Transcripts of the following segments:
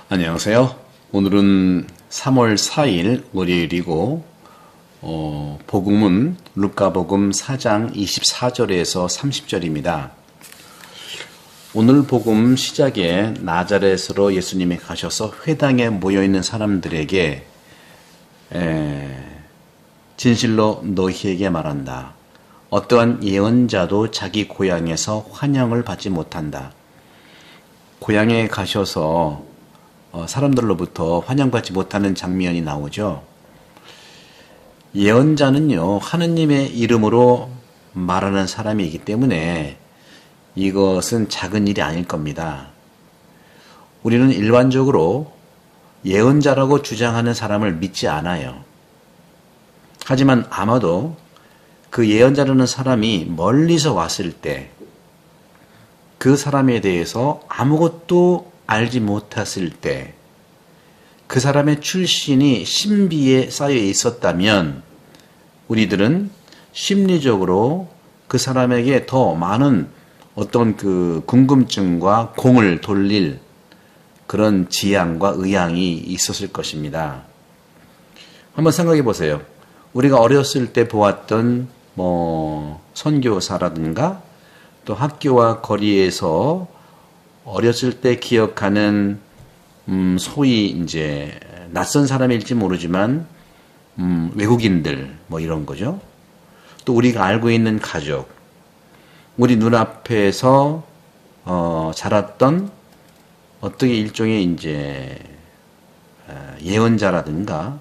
안녕하세요. 오늘은 3월 4일 월요일이고 복음은 루카복음 4장 24절에서 30절입니다. 오늘 복음 시작에 나자렛으로 예수님이 가셔서 회당에 모여있는 사람들에게 진실로 너희에게 말한다. 어떠한 예언자도 자기 고향에서 환영을 받지 못한다. 고향에 가셔서 사람들로부터 환영받지 못하는 장면이 나오죠. 예언자는요, 하느님의 이름으로 말하는 사람이기 때문에 이것은 작은 일이 아닐 겁니다. 우리는 일반적으로 예언자라고 주장하는 사람을 믿지 않아요. 하지만 아마도 그 예언자라는 사람이 멀리서 왔을 때 그 사람에 대해서 아무것도 알지 못했을 때 그 사람의 출신이 신비에 쌓여 있었다면 우리들은 심리적으로 그 사람에게 더 많은 어떤 그 궁금증과 공을 돌릴 그런 지향과 의향이 있었을 것입니다. 한번 생각해 보세요. 우리가 어렸을 때 보았던 선교사라든가 또 학교와 거리에서 어렸을 때 기억하는 소위 이제 낯선 사람일지 모르지만 외국인들 이런 거죠. 또 우리가 알고 있는 가족, 우리 눈앞에서 자랐던 어떻게 일종의 이제 예언자라든가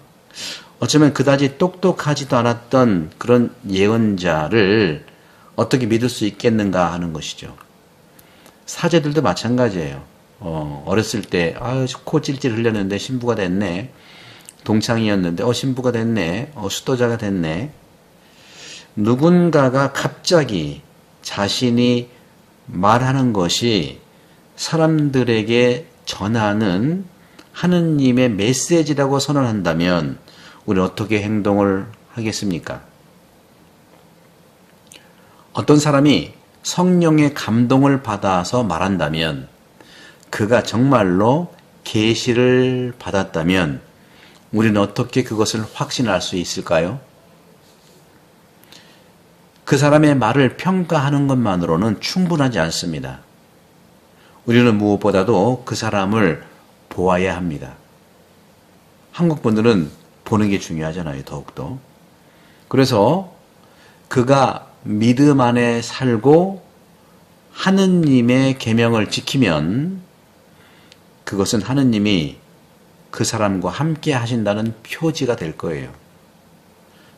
어쩌면 그다지 똑똑하지도 않았던 그런 예언자를 어떻게 믿을 수 있겠는가 하는 것이죠. 사제들도 마찬가지예요. 어렸을 때 코 찔찔 흘렸는데 신부가 됐네. 동창이었는데 신부가 됐네. 수도자가 됐네. 누군가가 갑자기 자신이 말하는 것이 사람들에게 전하는 하느님의 메시지라고 선언한다면 우리는 어떻게 행동을 하겠습니까? 어떤 사람이 성령의 감동을 받아서 말한다면 그가 정말로 계시를 받았다면 우리는 어떻게 그것을 확신할 수 있을까요? 그 사람의 말을 평가하는 것만으로는 충분하지 않습니다. 우리는 무엇보다도 그 사람을 보아야 합니다. 한국 분들은 보는 게 중요하잖아요, 더욱더. 그래서 그가 믿음 안에 살고 하느님의 계명을 지키면 그것은 하느님이 그 사람과 함께 하신다는 표지가 될 거예요.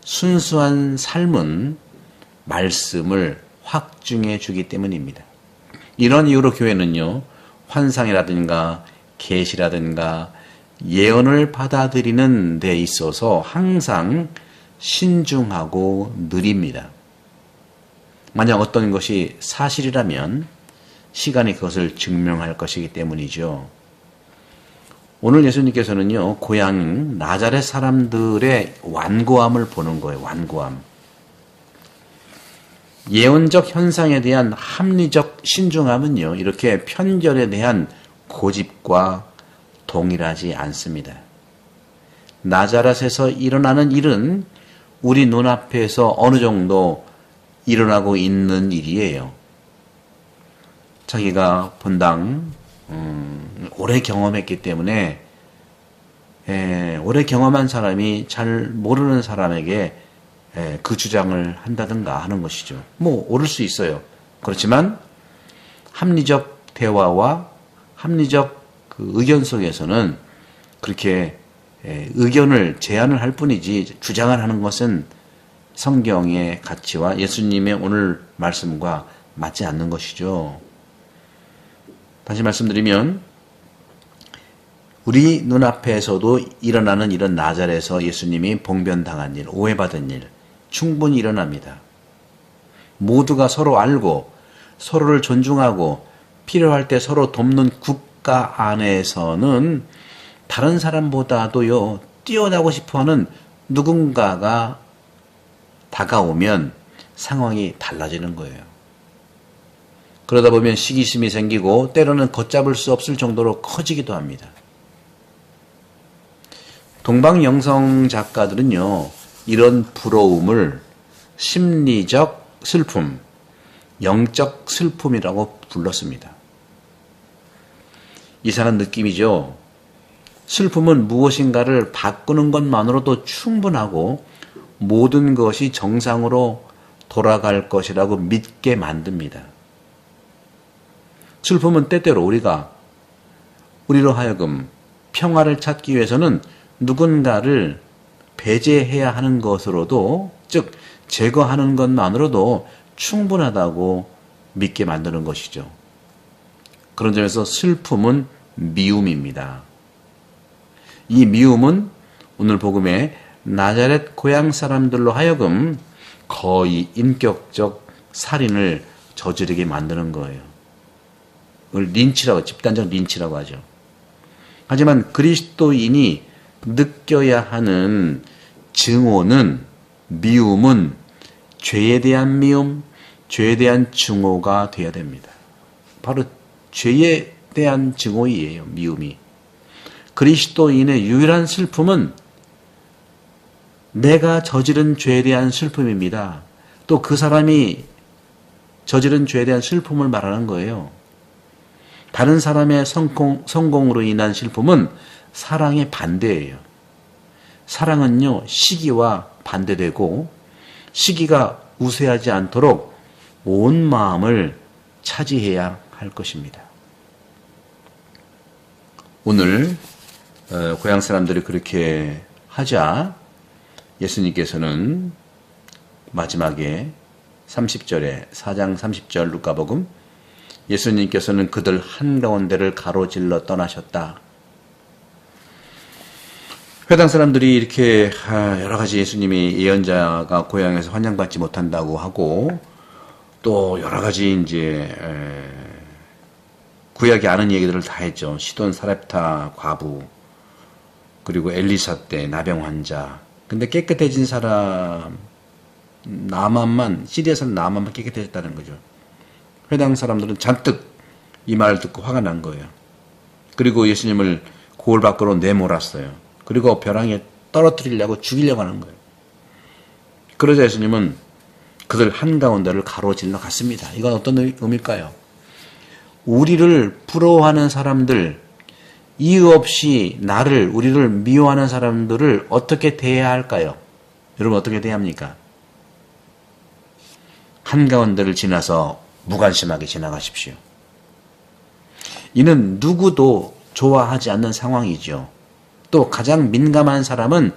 순수한 삶은 말씀을 확증해 주기 때문입니다. 이런 이유로 교회는요, 환상이라든가 계시라든가 예언을 받아들이는 데 있어서 항상 신중하고 느립니다. 만약 어떤 것이 사실이라면 시간이 그것을 증명할 것이기 때문이죠. 오늘 예수님께서는요, 고향 나자렛 사람들의 완고함을 보는 거예요. 완고함. 예언적 현상에 대한 합리적 신중함은요, 이렇게 편견에 대한 고집과 동일하지 않습니다. 나자렛에서 일어나는 일은 우리 눈앞에서 어느 정도 일어나고 있는 일이에요. 자기가 본당 오래 경험했기 때문에 오래 경험한 사람이 잘 모르는 사람에게 그 주장을 한다든가 하는 것이죠. 옳을 수 있어요. 그렇지만 합리적 대화와 합리적 그 의견 속에서는 그렇게 의견을 제안을 할 뿐이지 주장을 하는 것은 성경의 가치와 예수님의 오늘 말씀과 맞지 않는 것이죠. 다시 말씀드리면 우리 눈앞에서도 일어나는 이런 나자렛에서 예수님이 봉변당한 일, 오해받은 일 충분히 일어납니다. 모두가 서로 알고 서로를 존중하고 필요할 때 서로 돕는 국가 안에서는 다른 사람보다도요 뛰어나고 싶어하는 누군가가 다가오면 상황이 달라지는 거예요. 그러다 보면 시기심이 생기고 때로는 걷잡을 수 없을 정도로 커지기도 합니다. 동방영성 작가들은요, 이런 부러움을 심리적 슬픔, 영적 슬픔이라고 불렀습니다. 이상한 느낌이죠. 슬픔은 무엇인가를 바꾸는 것만으로도 충분하고 모든 것이 정상으로 돌아갈 것이라고 믿게 만듭니다. 슬픔은 때때로 우리로 하여금 평화를 찾기 위해서는 누군가를 배제해야 하는 것으로도, 즉 제거하는 것만으로도 충분하다고 믿게 만드는 것이죠. 그런 점에서 슬픔은 미움입니다. 이 미움은 오늘 복음에 나자렛 고향 사람들로 하여금 거의 인격적 살인을 저지르게 만드는 거예요. 그걸 집단적 린치라고 하죠. 하지만 그리스도인이 느껴야 하는 증오는, 미움은 죄에 대한 미움, 죄에 대한 증오가 되어야 됩니다. 바로 죄에 대한 증오이에요, 미움이. 그리스도인의 유일한 슬픔은 내가 저지른 죄에 대한 슬픔입니다. 또 그 사람이 저지른 죄에 대한 슬픔을 말하는 거예요. 다른 사람의 성공으로 인한 슬픔은 사랑의 반대예요. 사랑은요, 시기와 반대되고 시기가 우세하지 않도록 온 마음을 차지해야 할 것입니다. 오늘 고향 사람들이 그렇게 하자 예수님께서는 마지막에 30절에 4장 30절 루카복음, 예수님께서는 그들 한가운데를 가로질러 떠나셨다. 회당 사람들이 이렇게 여러 가지 예수님이 예언자가 고향에서 환영받지 못한다고 하고 또 여러 가지 이제 구약이 아는 얘기들을 다 했죠. 시돈 사렙타 과부, 그리고 엘리사 때 나병 환자. 근데 깨끗해진 사람 시리아에서 나만만 깨끗해졌다는 거죠. 회당 사람들은 잔뜩 이 말을 듣고 화가 난 거예요. 그리고 예수님을 고을 밖으로 내몰았어요. 그리고 벼랑에 떨어뜨리려고 죽이려고 하는 거예요. 그러자 예수님은 그들 한가운데를 가로질러 갔습니다. 이건 어떤 의미일까요? 우리를 부러워하는 사람들, 이유 없이 우리를 미워하는 사람들을 어떻게 대해야 할까요? 여러분 어떻게 대해야 합니까? 한가운데를 지나서 무관심하게 지나가십시오. 이는 누구도 좋아하지 않는 상황이죠. 또 가장 민감한 사람은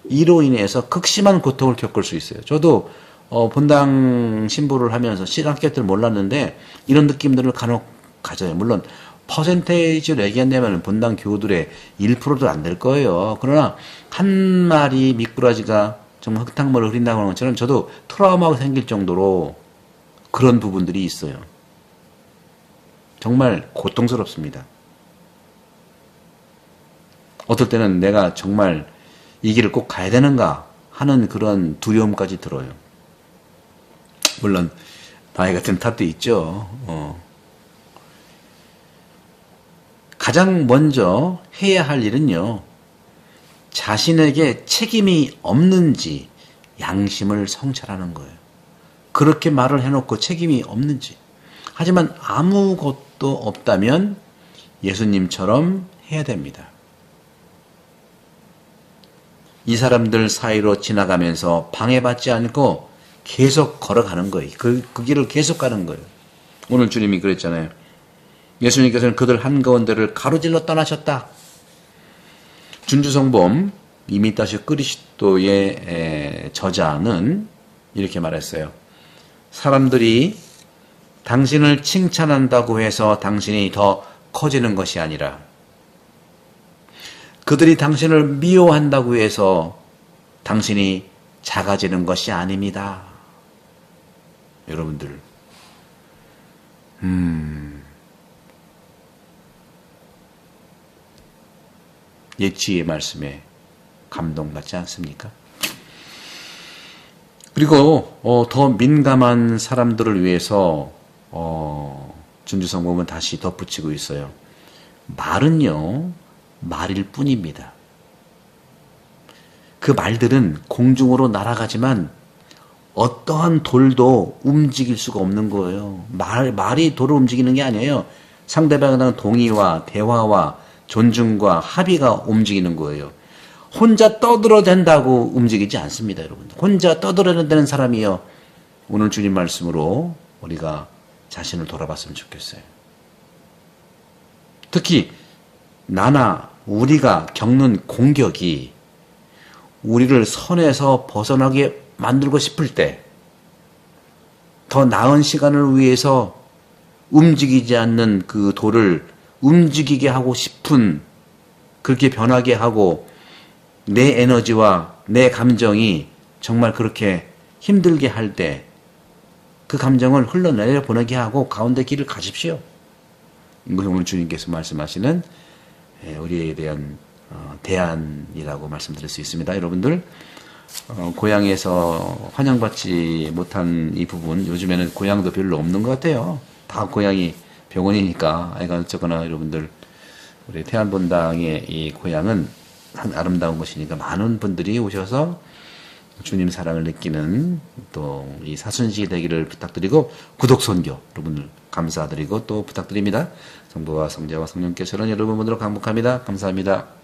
이로 인해서 극심한 고통을 겪을 수 있어요. 저도 본당 신부를 하면서 신학교들 몰랐는데 이런 느낌들을 간혹 가져요. 물론 퍼센테이지로 얘기한다면 본당 교우들의 1%도 안 될 거예요. 그러나 한 마리 미꾸라지가 정말 흙탕물을 흐린다고 하는 것처럼 저도 트라우마가 생길 정도로 그런 부분들이 있어요. 정말 고통스럽습니다. 어떨 때는 내가 정말 이 길을 꼭 가야 되는가 하는 그런 두려움까지 들어요. 물론 나이 같은 탓도 있죠. 가장 먼저 해야 할 일은요, 자신에게 책임이 없는지 양심을 성찰하는 거예요. 그렇게 말을 해놓고 책임이 없는지. 하지만 아무것도 없다면 예수님처럼 해야 됩니다. 이 사람들 사이로 지나가면서 방해받지 않고 계속 걸어가는 거예요. 그 길을 계속 가는 거예요. 오늘 주님이 그랬잖아요. 예수님께서는 그들 한가운데를 가로질러 떠나셨다. 준주성범 이미타시 그리스도의 저자는 이렇게 말했어요. 사람들이 당신을 칭찬한다고 해서 당신이 더 커지는 것이 아니라 그들이 당신을 미워한다고 해서 당신이 작아지는 것이 아닙니다. 여러분들, 예치의 말씀에 감동받지 않습니까? 그리고 더 민감한 사람들을 위해서 준주성범은 다시 덧붙이고 있어요. 말은요, 말일 뿐입니다. 그 말들은 공중으로 날아가지만 어떠한 돌도 움직일 수가 없는 거예요. 말이 돌을 움직이는 게 아니에요. 상대방에 대한 동의와 대화와 존중과 합의가 움직이는 거예요. 혼자 떠들어댄다고 움직이지 않습니다, 여러분. 혼자 떠들어댄다는 사람이요. 오늘 주님 말씀으로 우리가 자신을 돌아봤으면 좋겠어요. 특히 나나 우리가 겪는 공격이 우리를 선에서 벗어나게 만들고 싶을 때, 더 나은 시간을 위해서 움직이지 않는 그 돌을 움직이게 하고 싶은, 그렇게 변하게 하고 내 에너지와 내 감정이 정말 그렇게 힘들게 할 때 그 감정을 흘러내려 보내게 하고 가운데 길을 가십시오. 이거 오늘 주님께서 말씀하시는 우리에 대한 대안이라고 말씀드릴 수 있습니다. 여러분들 고향에서 환영받지 못한 이 부분, 요즘에는 고향도 별로 없는 것 같아요. 다 고향이 병원이니까. 어쨌거나 여러분들 우리 태안본당의 이 고향은 한 아름다운 곳이니까 많은 분들이 오셔서 주님 사랑을 느끼는 또 이 사순식이 되기를 부탁드리고, 구독 선교 여러분들 감사드리고 또 부탁드립니다. 성부와 성자와 성령께서는 여러분들로 강복합니다. 감사합니다.